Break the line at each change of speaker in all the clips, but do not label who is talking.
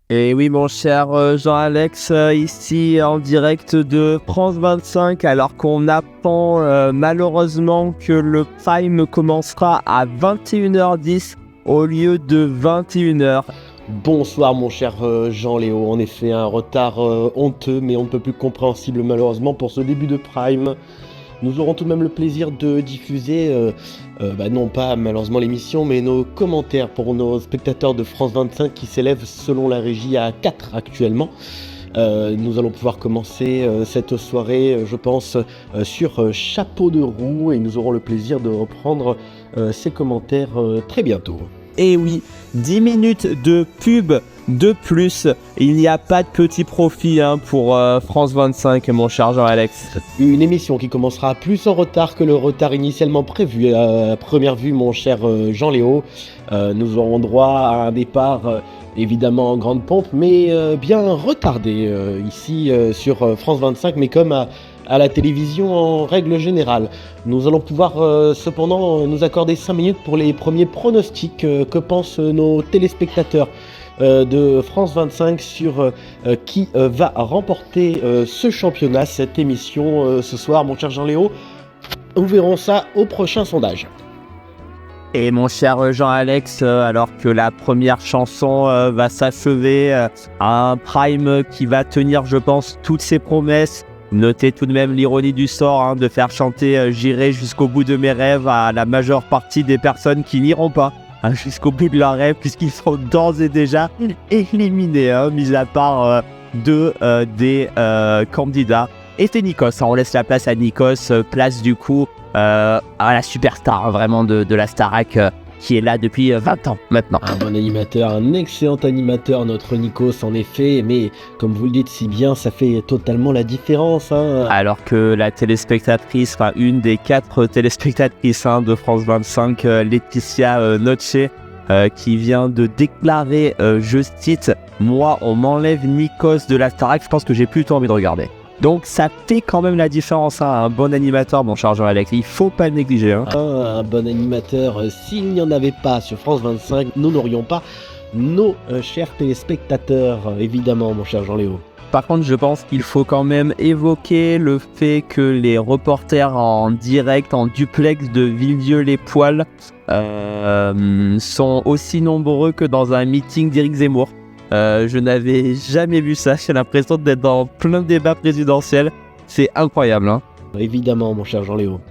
Et oui, mon cher Jean-Alex, ici en direct de France 25, alors qu'on apprend malheureusement que le Prime commencera à 21h10 au lieu de 21h.
Bonsoir mon cher Jean-Léo, en effet un retard honteux mais on ne peut plus compréhensible malheureusement pour ce début de Prime. Nous aurons tout de même le plaisir de diffuser, non pas malheureusement l'émission, mais nos commentaires pour nos spectateurs de France 25 qui s'élèvent selon la régie à 4 actuellement. Nous allons pouvoir commencer cette soirée, je pense, sur chapeau de roue et nous aurons le plaisir de reprendre ces commentaires très bientôt.
Et oui, 10 minutes de pub de plus, il n'y a pas de petit profit pour France 25, mon cher Jean-Alex.
Une émission qui commencera plus en retard que le retard initialement prévu à première vue, mon cher Jean-Léo. Nous aurons droit à un départ évidemment en grande pompe, mais bien retardé ici sur France 25, mais comme à la télévision en règle générale. Nous allons pouvoir cependant nous accorder 5 minutes pour les premiers pronostics. Que pensent nos téléspectateurs de France 25 sur qui va remporter ce championnat, cette émission ce soir, mon cher Jean-Léo. Nous verrons ça au prochain sondage.
Et mon cher Jean-Alex, alors que la première chanson va s'achever, un Prime qui va tenir, je pense, toutes ses promesses. Notez tout de même l'ironie du sort de faire chanter J'irai jusqu'au bout de mes rêves à la majeure partie des personnes qui n'iront pas jusqu'au bout de leurs rêves, puisqu'ils sont d'ores et déjà éliminés, mis à part deux des candidats. Et c'est Nikos, on laisse la place à Nikos, place du coup à la superstar vraiment de la Starac, qui est là depuis 20 ans maintenant.
Un bon animateur, un excellent animateur, notre Nikos en effet, mais comme vous le dites si bien, ça fait totalement la différence.
Alors que la téléspectatrice, enfin une des 4 téléspectatrices de France 25, Laetitia Noce, qui vient de déclarer, je cite, « Moi, on m'enlève Nikos de la Starac, je pense que j'ai plutôt envie de regarder ». Donc ça fait quand même la différence, un bon animateur, mon cher Jean-Alex, il faut pas le négliger.
Un bon animateur, s'il n'y en avait pas sur France 25, nous n'aurions pas nos chers téléspectateurs, évidemment, mon cher Jean-Léo.
Par contre, je pense qu'il faut quand même évoquer le fait que les reporters en direct, en duplex de Villedieu-les-Poêles sont aussi nombreux que dans un meeting d'Éric Zemmour. Je n'avais jamais vu ça, j'ai l'impression d'être dans plein de débats présidentiels, c'est incroyable.
Évidemment, mon cher Jean-Léo.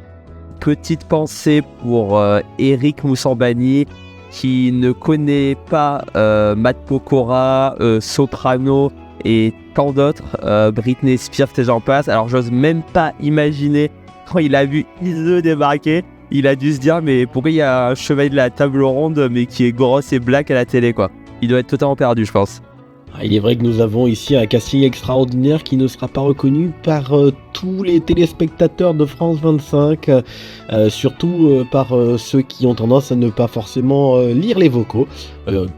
Petite pensée pour Eric Moussambani, qui ne connaît pas Matt Pokora, Soprano et tant d'autres, Britney Spears et j'en passe. Alors j'ose même pas imaginer quand il a vu Ise débarquer, il a dû se dire mais pourquoi il y a un chevalier de la table ronde mais qui est grosse et black à la télé quoi. Il doit être totalement perdu, je pense.
Il est vrai que nous avons ici un casting extraordinaire qui ne sera pas reconnu par tous les téléspectateurs de France 25, surtout par ceux qui ont tendance à ne pas forcément lire les vocaux.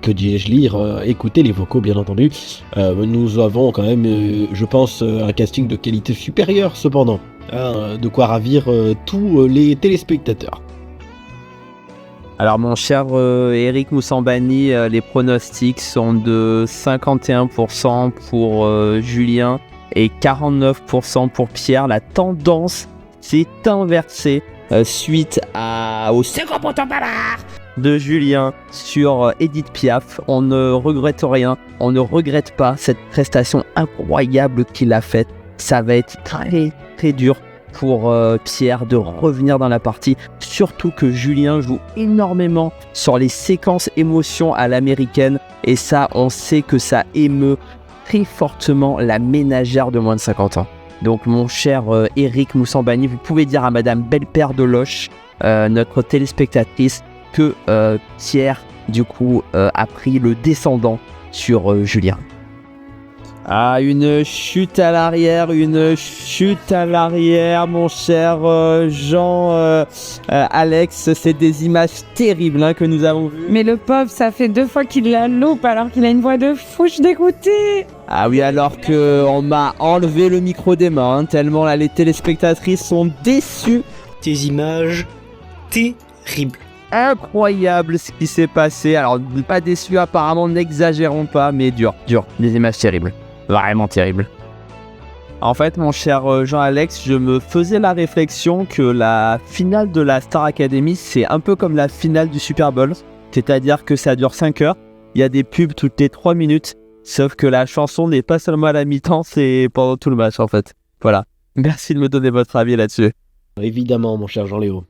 Que dis-je lire, écouter les vocaux bien entendu. Nous avons quand même, je pense, un casting de qualité supérieure cependant. De quoi ravir tous les téléspectateurs.
Alors mon cher Eric Moussambani, les pronostics sont de 51% pour Julien et 49% pour Pierre. La tendance s'est inversée suite au second poteau bavard de Julien sur Edith Piaf. On ne regrette rien, on ne regrette pas cette prestation incroyable qu'il a faite. Ça va être très très dur pour Pierre de revenir dans la partie, surtout que Julien joue énormément sur les séquences émotions à l'américaine et ça on sait que ça émeut très fortement la ménagère de moins de 50 ans. Donc mon cher Eric Moussambani, vous pouvez dire à Madame Belle-Père de Loche, notre téléspectatrice, que Pierre du coup a pris le descendant sur Julien. Ah, une chute à l'arrière, mon cher Jean-Alex. C'est des images terribles que nous avons vues.
Mais le pauvre, ça fait 2 fois qu'il la loupe alors qu'il a une voix de fou, je suis dégoûtée.
Ah oui, alors qu'on m'a enlevé le micro des mains, tellement là, les téléspectatrices sont déçues.
Des images terribles.
incroyable ce qui s'est passé. Alors, pas déçu apparemment, n'exagérons pas, mais dur. Des images terribles. Vraiment terribles. En fait, mon cher Jean-Alex, je me faisais la réflexion que la finale de la Star Academy, c'est un peu comme la finale du Super Bowl. C'est-à-dire que ça dure 5 heures. Il y a des pubs toutes les 3 minutes. Sauf que la chanson n'est pas seulement à la mi-temps, c'est pendant tout le match en fait. Voilà. Merci de me donner votre avis là-dessus.
Évidemment, mon cher Jean-Léo.